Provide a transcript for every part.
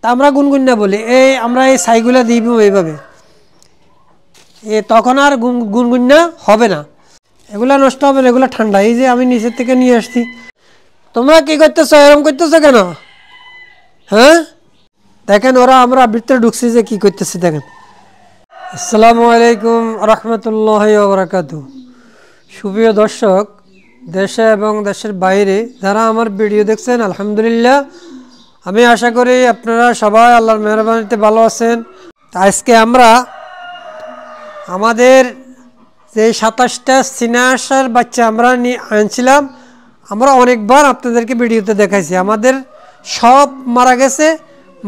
তা আমরা গুনগুন্না বলি। আমরা এই ছাইগুলা দিব এইভাবে, তখন আর গুনগুন্না হবে না, এগুলা নষ্ট হবে না, এগুলা ঠান্ডা। এই যে আমি নিচের থেকে নিয়ে আসছি। তোমরা কি করতেছো, এরকম করতেছো কেন? হ্যাঁ, দেখেন ওরা, আমরা ভিতরে ঢুকছি যে কি করতেছি দেখেন। আসসালামু আলাইকুম রহমতুল্লাহ বারাকাতু। সুপ্রিয় দর্শক, দেশে এবং দেশের বাইরে যারা আমার ভিডিও দেখছেন, আলহামদুলিল্লাহ আমি আশা করি আপনারা সবাই আল্লাহর মেহরবানিতে ভালো আছেন। আজকে আমরা আমাদের যে 27টা সিনাসার বাচ্চা আমরা আনছিলাম, আমরা অনেকবার আপনাদেরকে ভিডিওতে দেখাইছি, আমাদের সব মারা গেছে,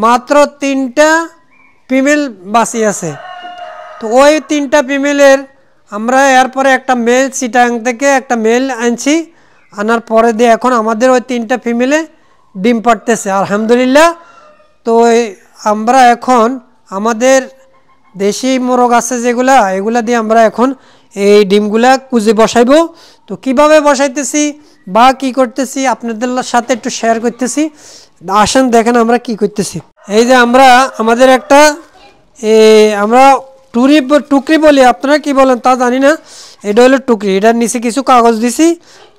মাত্র 3টা ফিমেল বাঁচি আছে। তো ওই 3টা ফিমেলের আমরা এরপরে একটা মেল চিটাং থেকে একটা মেল আনছি, আনার পরে দিয়ে এখন আমাদের ওই 3টা ফিমেলে ডিম পাড়তেছে আলহামদুলিল্লাহ। তো আমরা এখন আমাদের দেশি মোরগ আছে যেগুলা, এগুলা দিয়ে আমরা এখন এই ডিমগুলা কুজে বসাইবো। তো কিভাবে বসাইতেছি বা কি করতেছি আপনাদের সাথে একটু শেয়ার করতেছি, আসেন দেখেন আমরা কি করতেছি। এই যে আমরা আমাদের একটা আমরা টুকরি বলি, আপনারা কি বলেন তা জানি না, এটা হলো টুকরি। এটার নিচে কিছু কাগজ দিছি,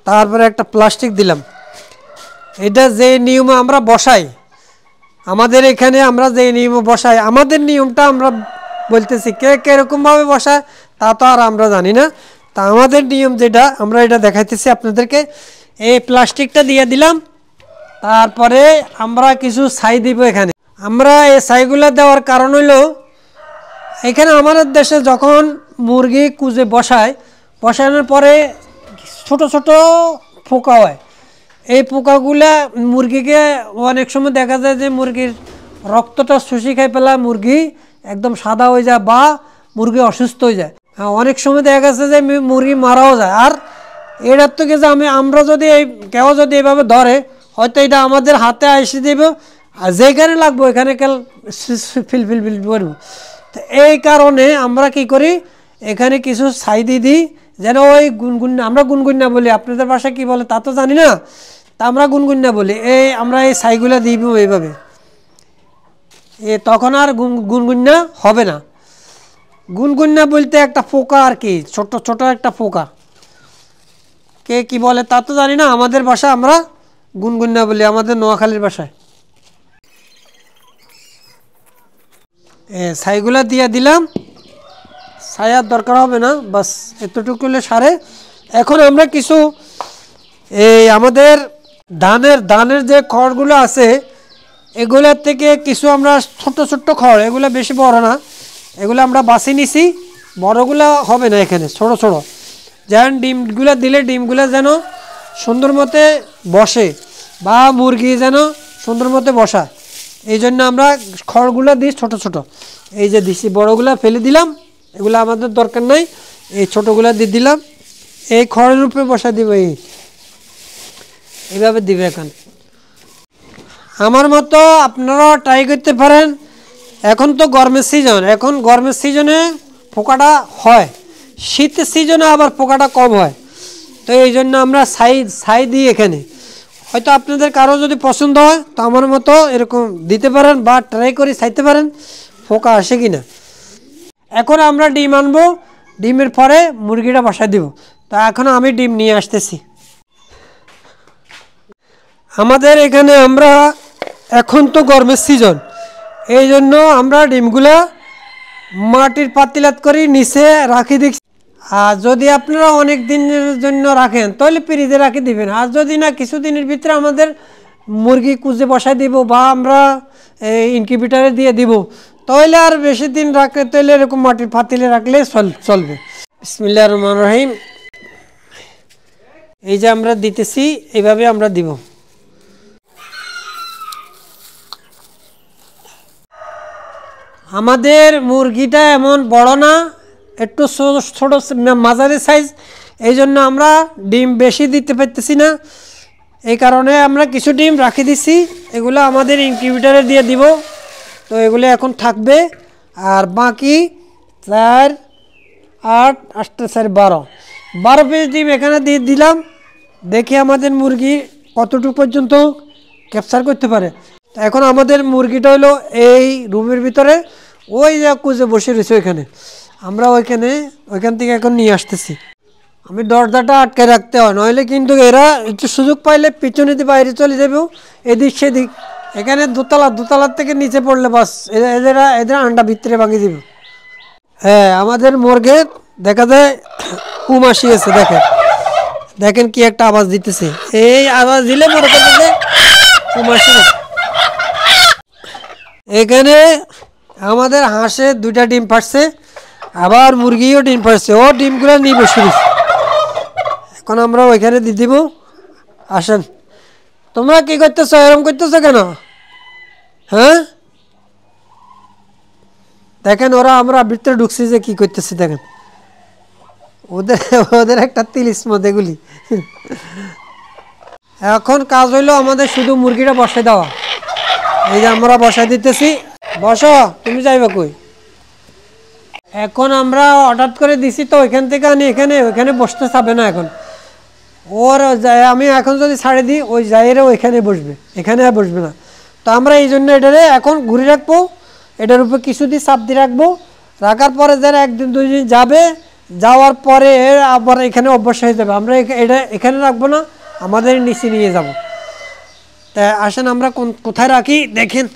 তারপরে একটা প্লাস্টিক দিলাম। এটা যে নিয়মে আমরা বসাই, আমাদের এখানে আমরা যে নিয়মে বসাই, আমাদের নিয়মটা আমরা বলতেছি, কে কীরকমভাবে বসায় তা তো আর আমরা জানি না। তা আমাদের নিয়ম যেটা, আমরা এটা দেখাইতেছি আপনাদেরকে। এই প্লাস্টিকটা দিয়ে দিলাম, তারপরে আমরা কিছু ছাই দিব এখানে। আমরা এই ছাইগুলো দেওয়ার কারণ হলো, এখানে আমাদের দেশে যখন মুরগি কুজে বসানোর পরে ছোট ছোট পোকা হয়। এই পোকাগুলা মুরগিকে অনেক সময় দেখা যায় যে মুরগির রক্তটা শুষি খাই পেলা, মুরগি একদম সাদা হয়ে যায় বা মুরগি অসুস্থ হয়ে যায়। অনেক সময় দেখা গেছে যে মুরগি মারাও যায়। আর এটার থেকে যে আমরা যদি কেউ যদি এইভাবে ধরে, হয়তো এটা আমাদের হাতে এসে দেবে, আর যেখানে লাগবো এখানে ফিল করবো। তো এই কারণে আমরা কি করি, এখানে কিছু ছাই দিই, যেন ওই গুনগুন্না, আমরা গুনগুন্না বলি, আপনাদের ভাষায় কি বলে তা তো জানি না, তা আমরা গুনগুন্না বলি। আমরা এই ছাইগুলা দিব এইভাবে, তখন আর গুনগুন্না হবে না। গুনগুন্না বলতে একটা পোকা আর কি, ছোট ছোট একটা পোকা, কে কি বলে তা তো জানি না, আমাদের ভাষা আমরা গুনগুন্না বলি, আমাদের নোয়াখালীর ভাষায়। ছাইগুলা দিয়ে দিলাম, ছায়ার দরকার হবে না, বাস এতটুকু হলে সারে। এখন আমরা কিছু আমাদের ধানের যে খড়গুলো আছে, এগুলার থেকে কিছু আমরা ছোট্ট ছোট্ট খড়, এগুলো বেশি বড় না, এগুলো আমরা বাছি নিছি। বড়গুলো হবে না, এখানে ছোট ছোট, যেন ডিমগুলো দিলে ডিমগুলো যেন সুন্দর মতে বসে বা মুরগি যেন সুন্দর মতে বসায়, এই জন্য আমরা খড়গুলো দিই ছোট ছোট। এই যে দিছি, বড়গুলা ফেলে দিলাম, এগুলো আমাদের দরকার নাই, এই ছোটোগুলা দিয়ে দিলাম। এই খড়ের উপরে বসা দিব, এইভাবে দিবে। এখন আমার মতো আপনারাও ট্রাই করতে পারেন। এখন তো গরমের সিজন, এখন গরমের সিজনে পোকাটা হয়, শীতের সিজনে আবার পোকাটা কম হয়। তো এই জন্য আমরা ছাই দিই এখানে। হয়তো আপনাদের কারো যদি পছন্দ হয় তো আমার মতো এরকম দিতে পারেন বা ট্রাই করে চাইতে পারেন পোকা আসে কি না। এখন আমরা ডিম আনবো, ডিমের পরে মুরগিটা বসায় দিব। তো এখন আমি ডিম নিয়ে আসতেছি। আমাদের এখানে আমরা এখন তো গরমের সিজন, এই জন্য আমরা ডিমগুলা মাটির পাতিলাত করে নিচে রাখি দিচ্ছি। আর যদি আপনারা অনেক দিনের জন্য রাখেন তাহলে ফ্রিজে রাখি দিবেন। আর যদি না, কিছুদিনের ভিতরে আমাদের মুরগি কুজে বসায় দিব বা আমরা ইনকিউবেটরে দিয়ে দিব, তাহলে আর বেশি দিন রাখলে তাহলে এরকম মাটির পাতিলে রাখলে চলবে। বিসমিল্লাহির রহমানির রহিম। এই যে আমরা দিতেছি, এইভাবে আমরা দিব। আমাদের মুরগিটা এমন বড় না, একটু ছোট মাঝারি সাইজ, এই জন্য আমরা ডিম বেশি দিতে পারতেছি না, এই কারণে আমরা কিছু ডিম রাখি দিছি। এগুলো আমাদের ইনকিউবেটরে দিয়ে দিব। তো এগুলো এখন থাকবে। আর বাকি 4, 8, 8, 4, 12 পিস ডিম এখানে দিয়ে দিলাম। দেখি আমাদের মুরগি কতটুকু পর্যন্ত ক্যাপচার করতে পারে। এখন আমাদের মুরগিটা হলো এই রুমের ভিতরে, ওই যে কুজে বসে রয়েছে ওইখানে, আমরা ওইখান থেকে এখন নিয়ে আসতেছি। আমি দরজাটা আটকে রাখতে হয়, নইলে কিন্তু এরা একটু সুযোগ পাইলে পিছনে দিয়ে বাইরে চলে যাবে এদিক সেদিক। এখানে দোতলার থেকে নিচে পড়লে বাস এদের আন্ডা ভিতরে ভাঙিয়ে দিবে। হ্যাঁ, আমাদের মুরগে দেখা যায় ঘুম আসিয়েছে, দেখেন কি একটা আওয়াজ দিতেছে, এই আওয়াজ দিলে মনে করতেছে ঘুম আসিয়েছে। এখানে আমাদের হাঁসে 2টা ডিম পারছে, আবার মুরগিও ডিম পারছে, ও ডিমগুলো নিয়ে বসে দিচ্ছে। এখন আমরা ওইখানে দিয়ে দিব। আসেন, তোমরা কি করতেছো, এরকম করতেছো কেন? হ্যাঁ, দেখেন ওরা, আমরা ভিতরে ঢুকছি যে কি করতেছি দেখেন, ওদের ওদের একটা তিলিসমত এগুলি। এখন কাজ হইলো আমাদের শুধু মুরগিটা বসাই দেওয়া। এই যে আমরা বসাই দিতেছি, বসো, তুমি যাইবা কই? এখন আমরা হঠাৎ করে দিছি তো ওইখান থেকে আনি, ওইখানে বসতে চাবে না এখন ওর। আমি এখন যদি ছাড়ে দিই ওই জায়গায় ওইখানে বসবে, এখানে আর বসবে না। তো আমরা এই জন্য এটারে এখন ঘুরে রাখবো, এটার উপরে কিছু দিয়ে চাপ দিয়ে রাখবো। রাখার পরে যারা 1 দিন 2 দিন যাবে, যাওয়ার পরে আবার এখানে অভ্যাস হয়ে যাবে। আমরা এটা এখানে রাখবো না, আমাদের নিচে নিয়ে যাব। তা আসেন আমরা কোথায় রাখি দেখেন,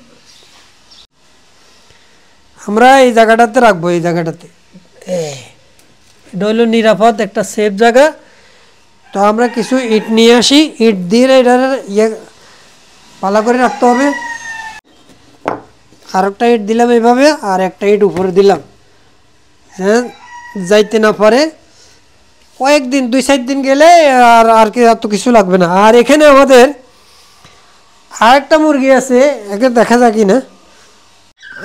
আমরা এই জায়গাটাতে রাখবো। এই জায়গাটাতে এটা হলো নিরাপদ একটা সেফ জায়গা। তো আমরা কিছু ইট নিয়ে আসি, ইট দিয়ে এটার পালা করে রাখতে হবে। আর একটা ইট দিলাম এইভাবে, আর একটা ইট উপরে দিলাম, হ্যাঁ, যাইতে না পারে। কয়েকদিন 2-4 দিন গেলে আর কি এত কিছু লাগবে না। আর এখানে আমাদের আরেকটা মুরগি আছে, একে দেখা যায় কি না,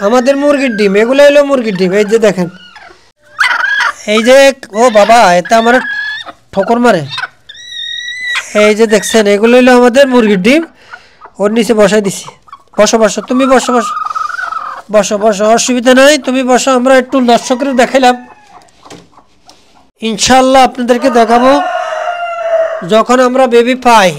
আমাদের মুরগির ডিম, এগুলো হলো মুরগির ডিম। এই যে দেখেন, এই যে, ও বাবা, এতে আমার ঠোকর মারে। এই যে দেখছেন, এগুলো হলো আমাদের মুরগির ডিম, ওর নিচে বসাই দিছি। বসো, তুমি বসো, অসুবিধা নাই, তুমি বসো। আমরা একটু দর্শকের দেখাইলাম, ইনশাল্লাহ আপনাদেরকে দেখাবো যখন আমরা বেবি পাই।